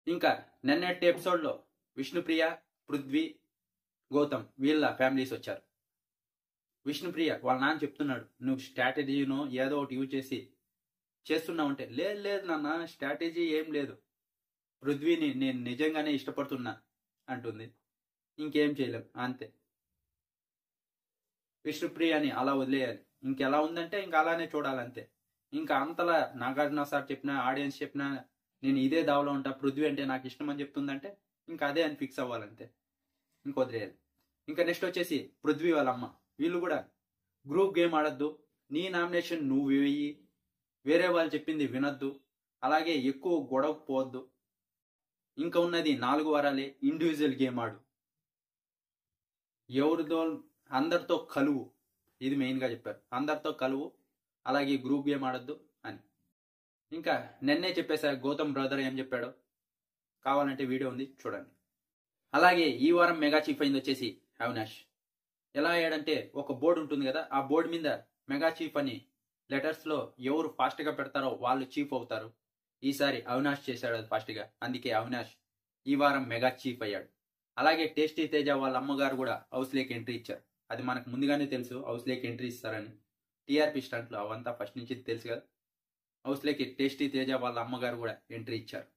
ఇంకా నిన్నటి ఎపిసోడ్లో విష్ణుప్రియ, పృథ్వీ, గౌతమ్ వీళ్ళ ఫ్యామిలీస్ వచ్చారు. విష్ణుప్రియ వాళ్ళ నాన్న చెప్తున్నాడు, నువ్వు స్ట్రాటజీను ఏదో ఒకటి యూజ్ చేసి చేస్తున్నావంటే, లేదు లేదు నాన్న, స్ట్రాటజీ ఏం లేదు, పృథ్వీని నేను నిజంగానే ఇష్టపడుతున్నా అంటుంది. ఇంకేం చేయలేం, అంతే. విష్ణుప్రియని అలా వదిలేయాలి. ఇంకెలా ఉందంటే ఇంకా అలానే చూడాలంతే. ఇంకా అంతలా నాగార్జున సార్ చెప్పినా, ఆడియన్స్ చెప్పినా నేను ఇదే దావలో ఉంటా, పృథ్వీ అంటే నాకు ఇష్టం అని చెప్తుందంటే ఇంకా అదే అని ఫిక్స్ అవ్వాలంతే, ఇంక వదిలేయాలి. ఇంకా నెక్స్ట్ వచ్చేసి పృథ్వీ వాళ్ళ అమ్మ, వీళ్ళు కూడా గ్రూప్ గేమ్ ఆడద్దు, నీ నామినేషన్ నువ్వు వేయి, వేరే వాళ్ళు చెప్పింది వినొద్దు, అలాగే ఎక్కువ గొడవకు పోవద్దు, ఇంకా ఉన్నది 4 వారాలే, ఇండివిజువల్ గేమ్ ఆడు, ఎవరితో అందరితో కలువు, ఇది మెయిన్గా చెప్పారు, అందరితో కలువు, అలాగే గ్రూప్ గేమ్ ఆడద్దు అని. ఇంకా నిన్నే చెప్పేశారు గౌతమ్ బ్రదర్ ఏం చెప్పాడో, కావాలంటే వీడియో ఉంది చూడండి. అలాగే ఈ వారం మెగా చీఫ్ అయింది వచ్చేసి అవినాష్. ఎలా అయ్యాడంటే, ఒక బోర్డు ఉంటుంది కదా, ఆ బోర్డు మీద మెగా చీఫ్ అని లెటర్స్లో ఎవరు ఫాస్ట్గా పెడతారో వాళ్ళు చీఫ్ అవుతారు. ఈసారి అవినాష్ చేశాడు అది ఫాస్ట్గా, అందుకే అవినాష్ ఈ వారం మెగా చీఫ్ అయ్యాడు. అలాగే టేస్టీ తేజ వాళ్ళ అమ్మగారు కూడా హౌస్లోకి ఎంట్రీ ఇచ్చారు. అది మనకు ముందుగానే తెలుసు హౌస్లోకి ఎంట్రీ ఇస్తారని, టీఆర్పీ స్టంట్లు అవంతా ఫస్ట్ నుంచి తెలుసు కదా. హౌస్లోకి టేస్టీ తేజ వాళ్ళ అమ్మగారు కూడా ఎంట్రీ ఇచ్చారు.